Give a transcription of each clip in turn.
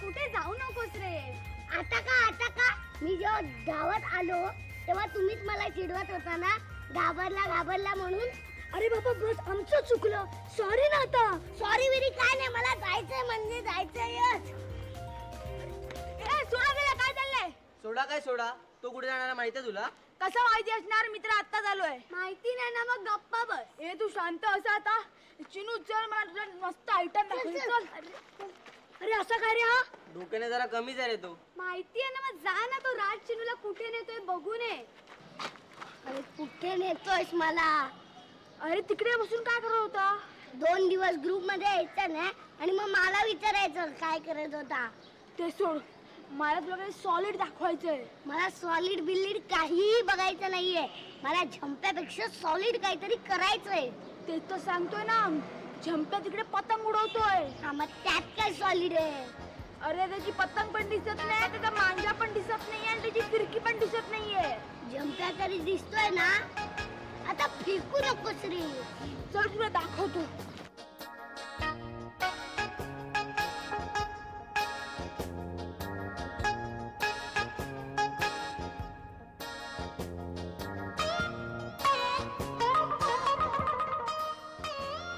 कुठे जाऊ नकोस रे. आता का मी जेव्हा गावात आलो तेव्हा तुम्हीच मला चिडवत होता ना, घाबरला म्हणून. अरे बाबा बस, आमचं चुकलं, सॉरी ना. आता सॉरी विरी काय नाही, मला जायचंय म्हणजे जायचंय. सोडा गेला, काय चाललंय? सोडा तो कुठे जाणार माहितीये तुला? कसं माहिती असणार, मित्र आता झालोय. माहिती नाही ना, मग गप्पा बस. ए तू शांत असा. आता चिनू चल, मला तुला मस्त आयटम दाखव. चल. अरे असं काय रे, हा डोक्याने जरा कमीच आहे रे तो. माहिती आहे ना, मग जा ना. तो राज चिनूला कुठे नेतोय बघू नये. अरे कुठे नेतोयस मला? अरे तिकडे बसून काय करत होता? 2 दिवस ग्रुप मध्ये यायचं ना आणि मग मला विचारायचं काय करत होता ते. सोड, मला तुला काही सॉलिड दाखवायचंय. मला सॉलिड बिल्लिड काहीही बघायचं नाहीये. मला झंप्यापेक्षा सॉलिड काहीतरी करायचंय. ते तर सांगतोय ना, झंप्या तिकडे पतंग उडवतोय. हा, मग त्यात काय सॉलिड आहे? अरे त्याची पतंग पण दिसत नाही, त्याचा मांजा पण दिसत नाहीये आणि त्याची फिरकी पण दिसत नाहीये. झंप्या तरी दिसतोय ना. आता फिरकू नकोस रे. चल तुला दाखवतो.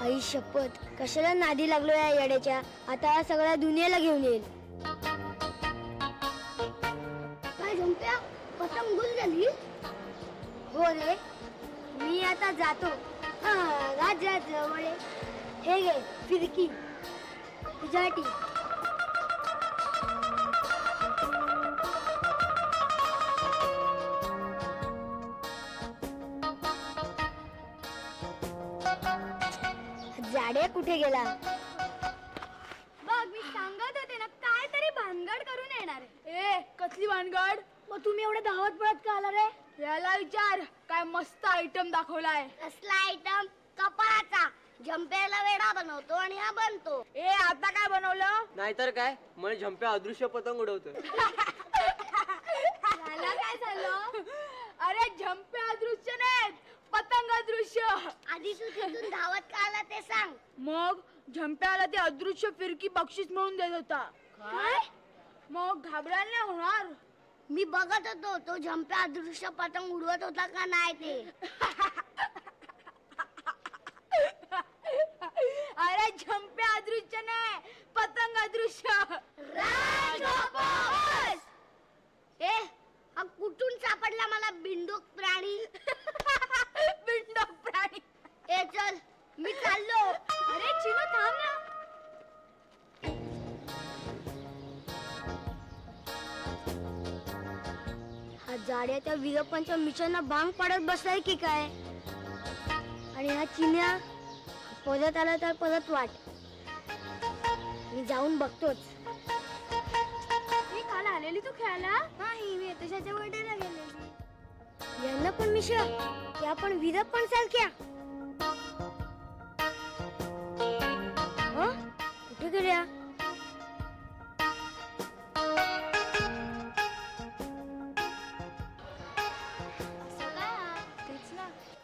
आई शपथ, कशाला नादी लागलो या येड्याच्या. आता सगळ्या दुनियेला घेऊन येईल. काय झंप्या, पतंग गुल झाली? हो रे, मी आता जातो. राजा जवळ हे घे फिरकी तुझ्यासाठी. जाडे कुठे गेला? बघ, मी सांगत होते ना, काय तरी भानगड करून येणार. ए कसली भानगड? मग तुम्ही एवढे धावत पळत का आला रे? याला विचार, काय मस्त आयटम दाखवलाय. कसला आयटम? कपाळाचा. झंप्याला वेडा बनवतो आणि हा बनतो. ए आता काय बनवलं? नाहीतर काय, मला झंप्या अदृश्य पतंग उडवतोय. याला काय झालं? अरे झंप्या अदृश्य नाहीत, पतंग अदृश्य. आधी तू तिथून धावत का आला ते सांग. मग झंप्याला ते अदृश्य फिरकी बक्षीस म्हणून देत होता. काय? मग घाबरायला नाही होणार? मी बघत होतो तो झंप्या अदृश्य पतंग उडवत होता का नाही ते. अरे झंप्या अदृश्य नाही, पतंग अदृश्य. ए हा कुठून सापडला मला बिंडूक प्राणी? बिंडूक प्राणी. ए चल, मी चाललो. अरे चिनू थांब ना. हा जाड्या त्या वीरप्पांच्या मिशनला भांग पाडत बसलाय की काय? आणि हा चिन्या परत आला तर परत वाट. मी जाऊन बघतोच. मी काल आलेली तू खेळायला? नाही, मी तशाच्या बर्थडेला गेलेली. यांना पण मिशा, त्या पण वीरप्पन सारख्या. कुठे गेल्या?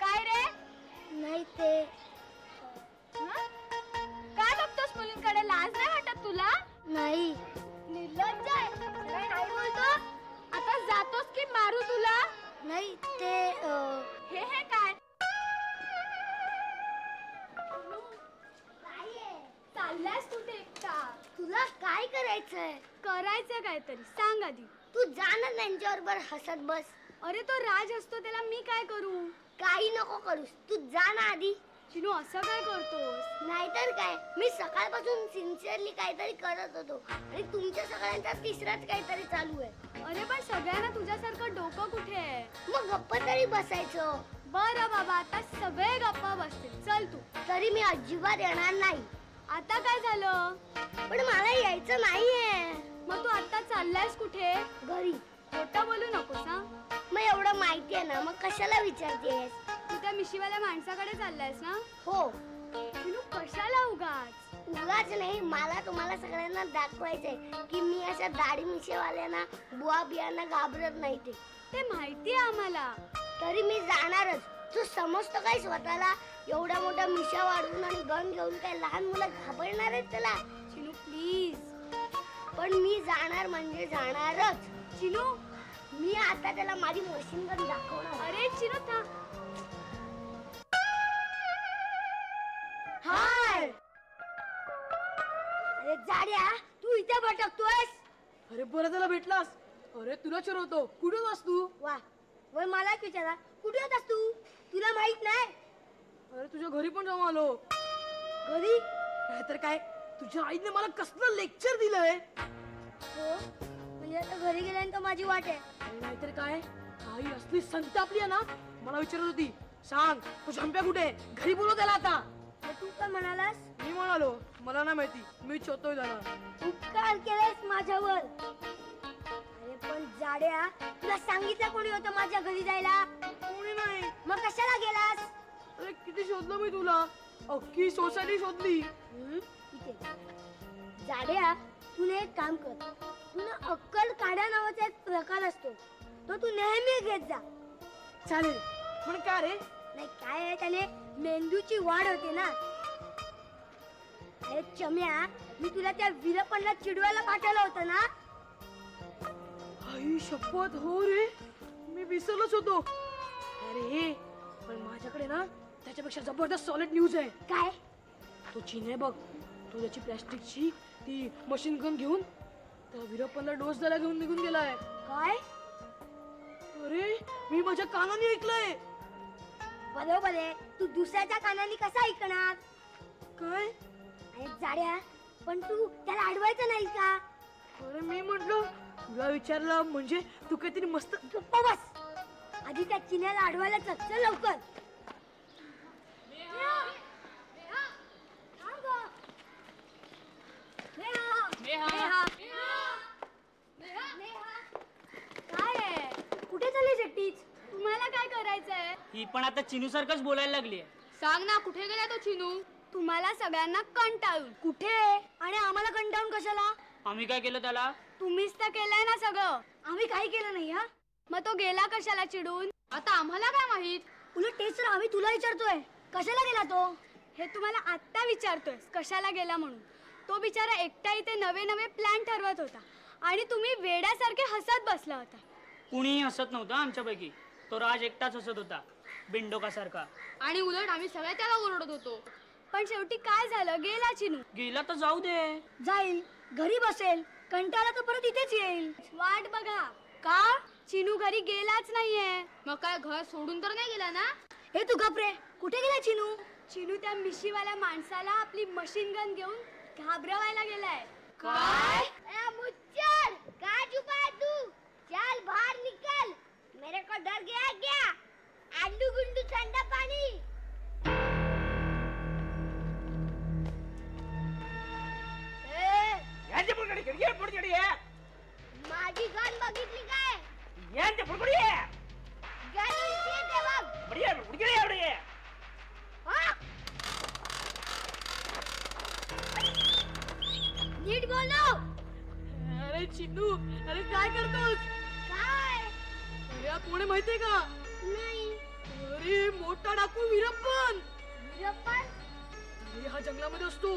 काय रे? नाही ते. काय बघतोस मुलींकडे? लाज नाही वाटत तुला? नाही. निर्लज्ज आहे. नाही बोलतो. आता जातोस की मारू तुला? नाही ते हे काय? चाललास कुठे एकटा? तुला काय करायचंय? करायचं काहीतरी सांग आधी. तू जा ना त्यांच्याबरोबर हसत बस. अरे तो राज असतो, त्याला मी काय करू? काही नको करूस, तू जा ना आधी. चिनू असं काय करतोस? नाहीतर काय, मी सकाळपासून सिन्सिअरली काहीतरी करत होतो आणि तुमच्या सगळ्यांचा तिसराच काहीतरी चालू आहे. अरे पण सगळ्यांना तुझ्यासारखं डोकं कुठे आहे? मग गप्प तरी बसायचं. बरं बाबा, आता सगळे गप्पा बसतील. चल तू. तरी मी अजिबात येणार नाही. आता काय झालं? पण मला यायचं नाहीये. मग तू आता चाललायस कुठे? घरी. खोटं बोलू नकोस हा. मग एवढं माहिती आहे ना, मग कशाला विचारतेस? तू त्या मिशीवाल्या माणसाकडे चाललायस ना? हो. कशाला उगाच? उगाच नाही, मला तुम्हाला सगळ्यांना दाखवायचंय की मी अशा दाढी मिशेवाल्यांना, बुवा बियांना घाबरत नाही. ते माहितीये आम्हाला. तरी मी जाणारच. तू समजतो काय स्वतःला? एवढ्या मोठ्या मिशा वाढवून आणि गन घेऊन काय लहान मुलं घाबरणार आहेत त्याला? चिनू प्लीज. पण मी जाणार म्हणजे जाणारच. चिनू, मी आता त्याला माझी मशीन गन दाखवणार. अरे चिनू था. हाय. अरे जाड्या, तू इथे भटकतोयस? अरे बरं झालं भेटलास. अरे तुला चिरवतो, कुठे वास तू? वा, वय मलाच विचारा, कुठे होतास तू? तुला माहित नाही? अरे तुझ्या घरी पण जाऊन आलो. घरी? नाहीतर काय, तुझ्या आईने मला कसलं लेक्चर दिलंय. हो, म्हणजे आता घरी गेल्यानंतर माझी वाट आहे. अरे नाहीतर काय, आई असली संतापली आहे ना. मला विचारत होती, सांग तू झंप्या कुठे, घरी बोलव त्याला आता. मग तू काय म्हणालास? मी म्हणालो, मला नाही माहिती, मी शोधतोय त्याला. उपकार केलेस माझ्यावर. अरे पण जाड्या, तुला सांगितलं कोणी होतं माझ्या घरी जायला? कोणी नाही. मग कशाला गेलास? अरे किती शोधलं मी तुला, अख्खी सोसायटी शोधली. इथे जाड्या, तू एक काम कर. तुला अक्कल काढा नावाचा एक प्रकार असतो, तो तू नेहमी घेत जा. चालेल, पण काय रे? नाही काय आहे, त्याने मेंदूची वाढ होते ना. अरे चम्या, मी तुला त्या वीरपणला चिडवायला पाठवलं होतं ना. आई शपथ, हो रे, मी विसरलोच होतो. अरे पण माझ्याकडे ना त्याच्यापेक्षा जबरदस्त सॉलिड न्यूज आहे. काय? तो चीन आहे बघ, तो त्याची प्लॅस्टिकची ती मशीन गन घेऊन त्या वीरप्पनला डोस द्यायला घेऊन निघून गेलाय. काय? अरे मी माझ्या कानाने ऐकलंय. बरोबर आहे, तू दुसऱ्याच्या कानाने कसा ऐकणार? काय? अरे जाड्या, पण तू त्याला अडवायचं नाही का? अरे मी म्हटलं तुला विचारलं म्हणजे तू काहीतरी मस्त. गप्प बस. आधी त्या चिन्याला अडवायला चल लवकर. काय आहे? कुठे चालली जट्टीच? तुम्हाला काय करायचंय? ही पण आता चिनू सारखंच बोलायला लागली. सांग ना, कुठे गेला तो चिनू? तुम्हाला सगळ्यांना कंटाळून. कुठे? आणि आम्हाला कंटाळून कशाला? आम्ही काय केलं त्याला? तुम्हीच तर केलंय ना सगळं. आम्ही काही केलं नाही. हा, मग तो गेला कशाला चिडून? आता आम्हाला काय माहित? उलट तेच तर आम्ही तुला विचारतोय, कशाला गेला तो? हे तुम्हाला आत्ता विचारतोय कशाला गेला म्हणून. तो बिचारा एकटा इथे नवे नवे प्लॅन ठरवत होता आणि तुम्ही वेड्यासारखे हसत बसला होता. कुणीही हसत नव्हतं आमच्यापैकी. तो राज एकटाच हसत होता, बिंडोकासारखा. आणि उलट आम्ही सगळ्या त्याला ओरडत होतो. पण शेवटी काय झालं? गेला चिनू. गेला तर जाऊ दे. जाईल, घरी बसेल, कंटाळा तर परत इथेच येईल. वाट बघा. का? चिनू घरी गेलाच नाहीये. मग काय घर सोडून तर नाही गेला ना? हे तू गप्रे, कुठे गेला चिनू? चिनू त्या मिशीवाल्या माणसाला आपली मशीन गन घेऊन घाबरवायला गेलाय. काय? मुच्चर, काय छुपा है तू? चल बाहर निकल. मेरे को डर गया क्या? आंडू गुंडू ठंडा पानी. माझी गन बघितली काय? गन उलटी येते बघ. हा? नीट बोल ना. अरे चिनू, अरे काय करतोस? काय? अरे कोण आहे माहितीये का? नाही. अरे मोठा डाकू वीरप्पन. वीरप्पन? अरे हा जंगलामध्ये असतो,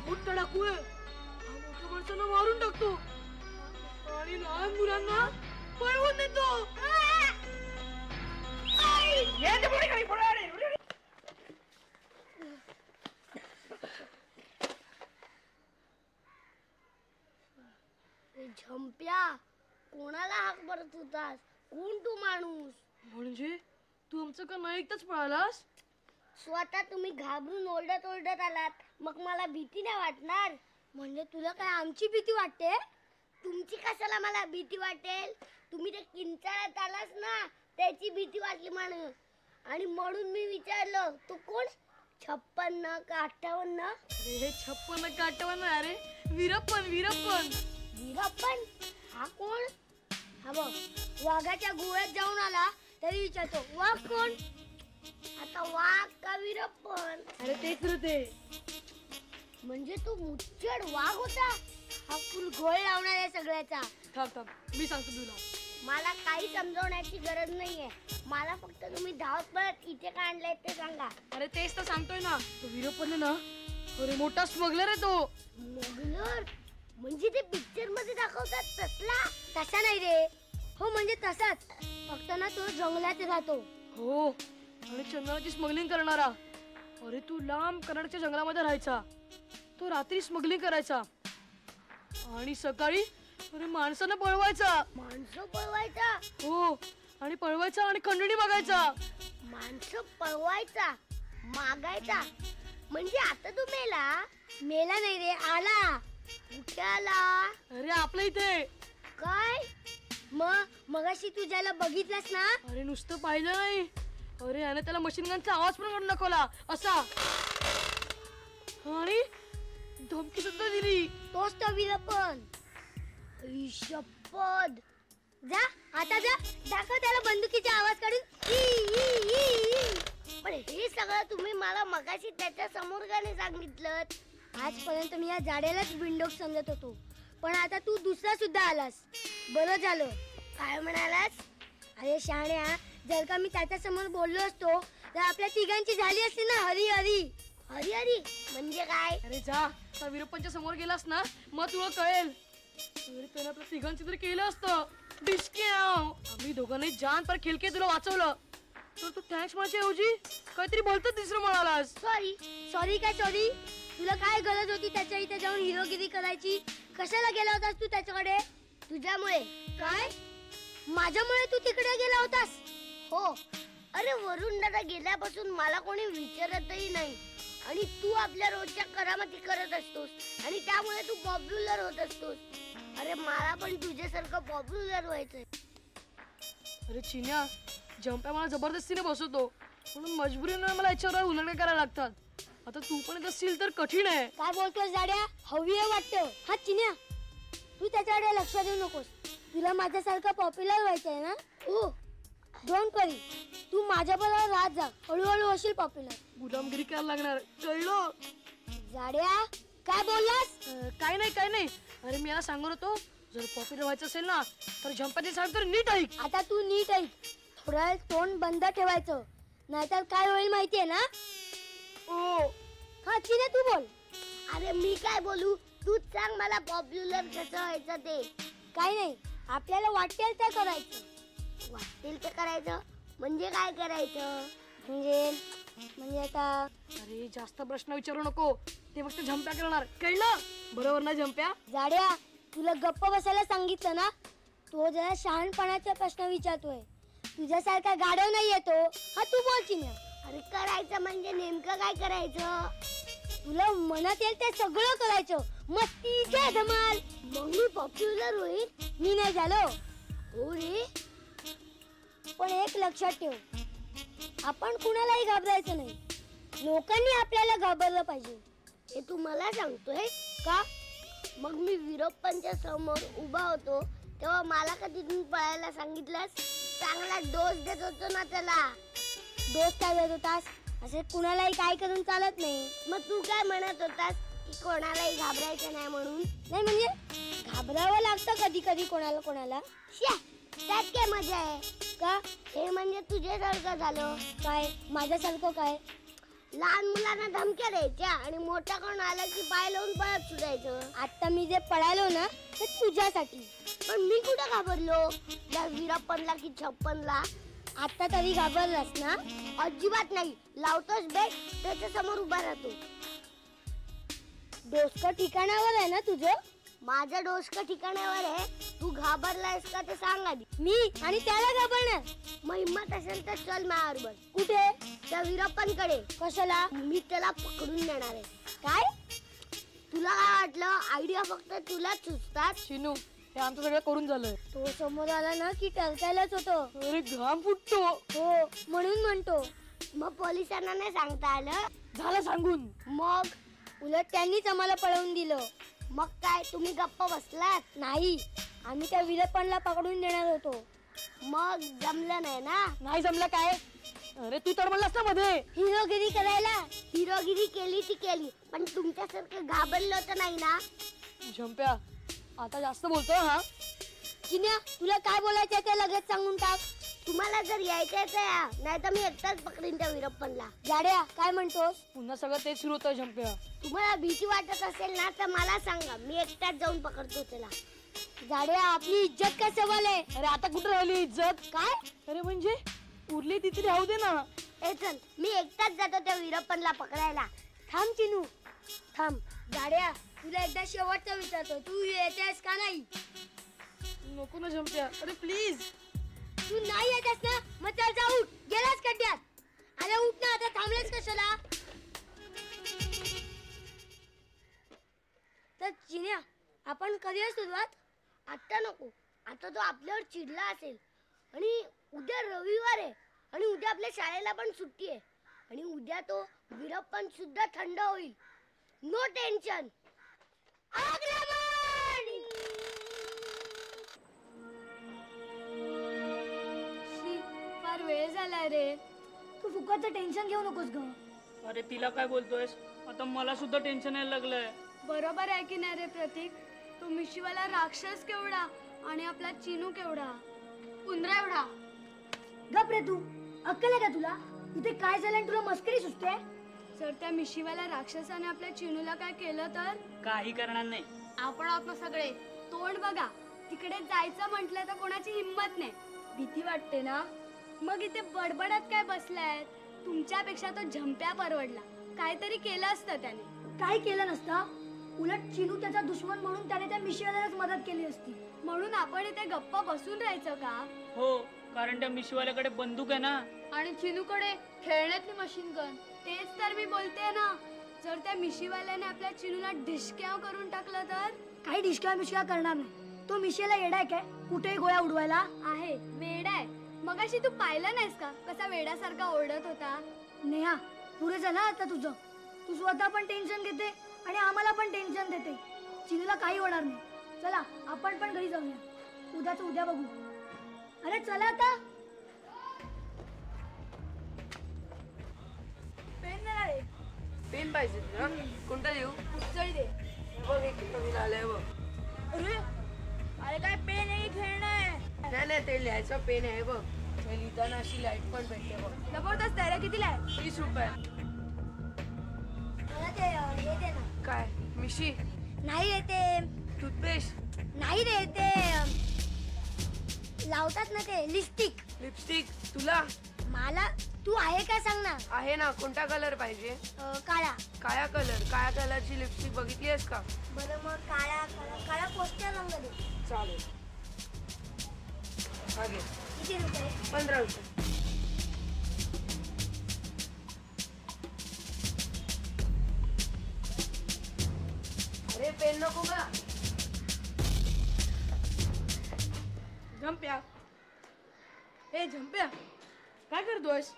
मोठा डाकू आहे. हा मोठ्या माणसांना मारून टाकतो आणि लहान मुलांना पळवून नेतो. झंप्या, कोणाला हाक मारत होतास? कोण तू माणूस? म्हणजे तू आमचं का नाही ऐकताच पळालास? स्वतः तुम्ही घाबरून ओरडत ओरडत आलात, मग मला भीती नाही वाटणार? म्हणजे तुला काय आमची भीती वाटते? तुमची कशाला मला भीती वाटेल? तुम्ही ते किंचाळ्यात आलास ना, त्याची भीती वाटली म्हणून. आणि म्हणून मी विचारलं, तू कोण? 56 का 58? अरे हे 56 का 58? अरे वीरप्पन. वीरप्पन? हा कोण? हा बघ, वाघाच्या गुळ्यात जाऊन आला तरी विचारतो वाघ कोण? आता वाघ का वीरप्पन? अरे तेच रे ते. म्हणजे तू मुच्छड वाघ होता? हा फुल घोळ लावणार आहे सगळ्याचा. थांब, मी सांगतो तुला. मला काही समजवण्याची गरज नाहीये. मला फक्त तुम्ही धावत पळत इथे का आणलंय ते सांगा. अरे तेच तर सांगतोय ना, तो वीरप्पन आहे ना, अरे मोठा स्मगलर आहे तो. स्मगलर? म्हणजे ते पिक्चर मध्ये होता तसला? तसा नाही रे. हो म्हणजे तसाच, फक्त ना तो जंगलात राहतो. हो, आणि चंदनाची स्मगलिंग करणारा. अरे तू लांब कर्नाटकच्या जंगलामध्ये राहायचा, तो रात्री स्मगलिंग करायचा आणि सकाळी अरे माणसांना पळवायचा. माणसं पळवायचा? हो, आणि पळवायचा आणि खंडणी मागायचा. माणसं पळवायचा मागायचा म्हणजे आता तू मेला? मेला नाही रे, आला. कुठे आला? अरे आपल्या इथे. काय? मगाशी तू ज्याला बघितलंस ना? अरे नुसतं पाहिलं नाही, अरे याने त्याला मशीन गनचा आवाज पण काढून दाखवला असा, आणि धमकी सुद्धा दिली. तोच तो वीरप्पन. शपथ. जा आता जा, दाखव त्याला बंदुकीचा आवाज काढून. E, E, E, E. पण हे सगळं तुम्ही मला मगाशी त्याच्या समोर का नाही सांगितलं? आजपर्यंत मी या जाड्यालाच बिंडोक समजत होतो, पण आता तू दुसरा सुद्धा आलास. बरं झालं. काय म्हणालास? अरे शहाण्या, जर का मी त्याच्या समोर बोललो असतो तर आपल्या तिघांची झाली असती ना हरी हरी. हरी हरी म्हणजे काय? अरे जा, त्या वीरप्पनच्या समोर गेलास ना मग तुला कळेल. अरे त्याने आपल्या तिघांची तरी केलं असतं. डिस्क्याव, आम्ही दोघांनी जान पर खिलके तुला वाचवलं, तर तू थँक्स माझ्या ऐवजी काहीतरी बोलतो तिसरं म्हणालास. सॉरी. सॉरी काय सॉरी? तुला काय गरज होती त्याच्या इथे जाऊन हिरोगिरी करायची? कशाला गेला होतास तू त्याच्याकडे? तुझ्यामुळे. काय? माझ्यामुळे तू तिकडे गेला होतास? हो. अरे वरुण दादा गेल्यापासून मला कोणी विचारतही नाही, आणि तू आपल्या रोजच्या करामती करत असतोस, आणि त्यामुळे तू पॉप्युलर होत असतोस. अरे मला पण तुझ्यासारखं पॉप्युलर व्हायचंय. अरे चिन्या, जंप्या मला जबरदस्तीने बसवतो, म्हणून मजबुरीने मला याच्यावर उल्लंघन करायला लागतात. आता तू पण येत असशील तर कठीण आहे. काय बोलतोस जाड्या? हवी आहे वाटतं. हा चिन्या, तू त्याच्याकडे लक्ष देऊ नकोस. तुला माझ्यासारखं पॉप्युलर व्हायचंय ना? हो. डोंट वरी, तू माझ्याबरोबर राहत जा, हळूहळू होशील पॉप्युलर. गुलामगिरी करायला लागणार, कळलं? जाड्या, काय बोललास? काय नाही काय नाही. अरे मी याला सांगत होतो, जर पॉप्युलर व्हायचं असेल ना तर झंपाची सांग तर नीट ऐक. आता तू नीट ऐक. थोडा वेळ तोंड बंद ठेवायचं, नाहीतर काय होईल माहितीये ना? ओ, हा चिन्या तू बोल. अरे मी काय बोलू? तूच सांग मला पॉप्युलर कसं व्हायचं ते. काय नाही, आपल्याला वाटेल ते करायचं. वाटेल ते करायचं म्हणजे काय करायचं? म्हणजे आता अरे जास्त प्रश्न विचारू नको, ते फक्त झंप्या करणार, कळलं? बरोबर ना झंप्या? जाड्या, तुला गप्प बसायला सांगितलं ना? तो जरा शहाणपणाचा प्रश्न विचारतोय, तुझ्यासारखा गाढव नाही येतो. हा तू बोल चिन्या. अरे करायचं म्हणजे नेमकं काय करायचं? तुला मनात येईल ते सगळं करायचं, मस्तीचे धमाल. मग मी पॉप्युलर होईल? मी नाही झालो. हो रे, पण एक लक्षात ठेव, आपण कुणालाही घाबरायचं नाही, लोकांनी आपल्याला घाबरलं पाहिजे. हे तू मला सांगतोय का? मग मी वीरप्पनच्या समोर उभा होतो तेव्हा मला का तिथून पळायला सांगितलंस? चांगला डोस देत होतो ना त्याला. डोस काय देत होतास? असे कुणालाही काय करून चालत नाही. मग तू काय म्हणत होतास की कोणालाही घाबरायचं नाही म्हणून? नाही म्हणजे घाबरावं लागतं कधी कधी कोणाला. त्यात काय मजा आहे का? हे म्हणजे तुझ्यासारखं झालं. काय माझ्यासारखं? काय लहान मुलांना धमक्या द्यायच्या आणि मोठा कोण आला की पाय लावून पळत सुटायचं. आता मी जे पळालो ना ते तुझ्यासाठी. पण मी कुठे घाबरलो? त्या वीरप्पनला की छप्पनला? आता तरी घाबरलास ना? अजिबात नाही. लावतोस बेट, त्याच्या समोर उभा राहतो. डोसकं ठिकाणावर आहे ना तुझं? माझं डोसकं ठिकाणावर आहे. तू घाबरलायस का ते सांग आधी. मी आणि त्याला घाबरणार? मग हिम्मत असेल तर चल माझ्याबरोबर. कुठे? त्या वीरप्पनकडे. कशाला? मी त्याला पकडून देणार आहे. काय? तुला काय वाटलं आयडिया फक्त तुलाच सुचतात? शिनू, हे आमचं सगळं करून झालं. तो समोर आला ना की टरकायलाच होतं. अरे घाम फुटतो. हो, म्हणून म्हणतो. मग पोलिसांना नाही सांगता आलं? झालं सांगून. मग उलट त्यांनीच आम्हाला पळवून दिलं. मग काय तुम्ही गप्प बसलात? नाही, आम्ही त्या वीरप्पनला पकडून देणार होतो. मग जमलं नाही ना? नाही जमलं काय? अरे तू तर म्हणलास ना मध्ये हिरोगिरी करायला. हिरोगिरी केली ती केली, पण तुमच्यासारखं घाबरलं तर नाही ना? झंप्या, आता जास्त बोलतोय हा. चिन्या, तुला काय बोलायचं ते लगेच सांगून टाक. तुम्हाला जर यायचंय तर या, नाही तर मी एकटाच पकडीन त्या वीरप्पनला. जाड्या काय म्हणतोस? पुन्हा सगळं तेच सुरू होतं झंप्या. तुम्हाला भीती वाटत असेल ना तर मला सांगा, मी एकटाच जाऊन पकडतो त्याला. जाड्या आपली इज्जत काय सवाल आहे? अरे आता कुठं राहिली इज्जत? काय? अरे म्हणजे उरली तिथे राहू दे ना. ए चल, मी एकटाच जातो त्या वीरप्पनला पकडायला. थांब चिनू, थांब. गाड्या तुला एकदा शेवटचा विचारतो, तू येतेस का नाही? नको ना झंप्या, अरे प्लीज. तू नाही येतेस ना, मग चल जाऊ. गेलास खड्ड्यात. अरे उठ ना, आता थांबलेस कशाला? तर चिन्या, आपण कधी सुरुवात? आता नको, आता तो आपल्यावर चिडला असेल. आणि उद्या रविवार आहे, आणि उद्या आपल्या शाळेला पण सुट्टी आहे, आणि उद्या तो वीरप्पन सुद्धा थंड होईल. No tension. फार वेळ झाला रे. तू फुकटचं टेन्शन घेऊ नकोस ग. अरे तिला काय बोलतोयस? आता मला सुद्धा टेन्शन यायला लागलंय. बरोबर आहे की नाही रे प्रतीक? तो मिशीवाला राक्षस केवढा आणि आपला चिनू केवढा, उंदरा एवढा. गप रे तू, अक्कल आहे का तुला? इथे काय झालं आणि तुला मस्करी सुचते? जर त्या मिशीवाला राक्षसाने आपल्या चिनूला काय केलं तर? काही करणार नाही. आपण आहोत ना सगळे. तोंड बघा, तिकडे जायचं म्हटलं तर कोणाची हिंमत नाही. भीती वाटते ना? मग इथे बडबडत काय बसलाय? तुमच्यापेक्षा तो झंप्या परवडला. काहीतरी केलं असतं त्याने. काय केलं नसतं? उलट चिनू त्याचा दुश्मन म्हणून त्याने त्या मिशीवाल्यालाच मदत केली असती. म्हणून आपण इथे गप्प बसून राहायचं का? हो, कारण त्या मिशीवाल्याकडे बंदूक आहे ना. आणि चिनूकडे खेळण्यातली मशीन गन. तेच तर मी बोलते ना. जर त्या मिशीवाल्याने आपल्या चिनूला ढिशक्याव करून टाकलं तर? काही ढिशक्या मिशक्या करणार नाही. तो मिशीला येडाय काय कुठेही गोळ्या उडवायला? आहे, वेडाय. मगाशी तू पाहिलं नाहीस का कसा वेड्यासारखा ओरडत होता? नेहा, पुरे झाला आता तुझं. तू स्वतः पण टेन्शन घेते आणि आम्हाला पण टेन्शन देते. चिनूला काही होणार नाही. चला आपण पण घरी जाऊया. उद्याच उद्या बघू. अरे चला आता. पेन नाही. पेन पाहिजे ना? कोणता देऊ? चल दे. बघ एक नवीन आलंय बघ. अरे अरे काय पेन आहे खेळणं आहे? नाही ते लिहायचा पेन आहे बघ. ते लिहिताना अशी लाईट पण भेटते बघ. जबरदस्त आहे रे. कितीला आहे? 20 रुपये. मला ते हे दे ना. काय मिशी? नाही रे ते टूथपेस्ट? नाही रे ते लावतात ना ते लिपस्टिक. लिपस्टिक तुला मला तू आहे का सांग ना. आहे ना. कोणता कलर पाहिजे? काळा. काळ्या कलरची लिपस्टिक बघितली आहेस का? बरं मग काळा पोस्टर रंग दे. चालेल. हा घे. किती रुपये? 15 रुपये. अरे पेन नको का? झंप्या, हे झंप्या, काय करतोयस?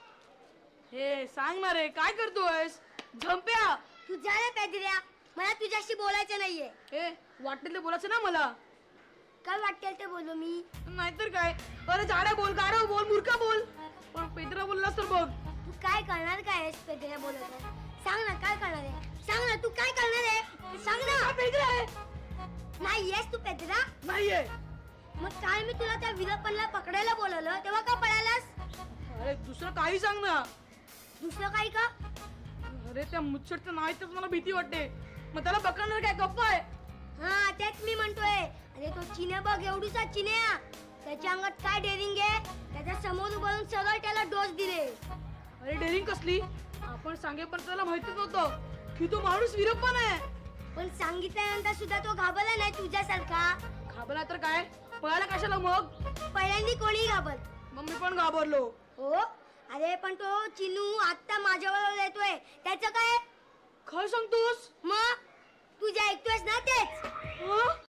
हे सांग ना रे, काय करतोयस? झंप्या, तू जा रे पॅदिऱ्या. मला तुझ्याशी बोलायचं नाहीये. हे वाटेल ते बोलायचं ना मला. काय वाटेल ते बोलू मी. नाहीतर काय. अरे झाडा बोल, गाढव बोल, मूर्खा बोल. पण पेत्रा बोललास तर बघ. तू काय करणार काय आहेस पॅदिऱ्या बोलत? सांग ना काय करणार आहे. सांग ना तू काय करणार आहे. सांग ना. पेत्रा आहे? नाही येस तू पॅदिरा? नाहीये. मग काय मी तुला त्या वीरप्पनला पकडायला बोलवलं तेव्हा का पळालास? अरे दुसरं काही सांग ना. दुसरं काही का? अरे त्या मुच्छडचं नाही तर मला भीती वाटते. मग त्याला पकडणार काय? गप्प आहे. हा तेच मी म्हणतोय. अरे तो चिन्या बघ, एवढूसा चिन्या. त्याच्या अंगात काय डेअरिंग आहे. त्याच्या समोर उभारून सरळ त्याला डोस दिले. अरे डेअरिंग कसली? आपण सांगेपर्यंत त्याला माहितीच नव्हतं की तो माणूस वीरप्पन आहे. पण सांगितल्यानंतर सुद्धा तो घाबरला नाही तुझ्यासारखा. घाबरला तर काय? पळायला कशाला मग? पहिल्यांदा कोणी घाबर. मग मी पण घाबरलो. हो अरे पण तो चिनू आता माझ्यावर येतोय. त्याचं काय? काय सांगतोस? मग तुझ्या ऐकतोयस ना तेच. हं?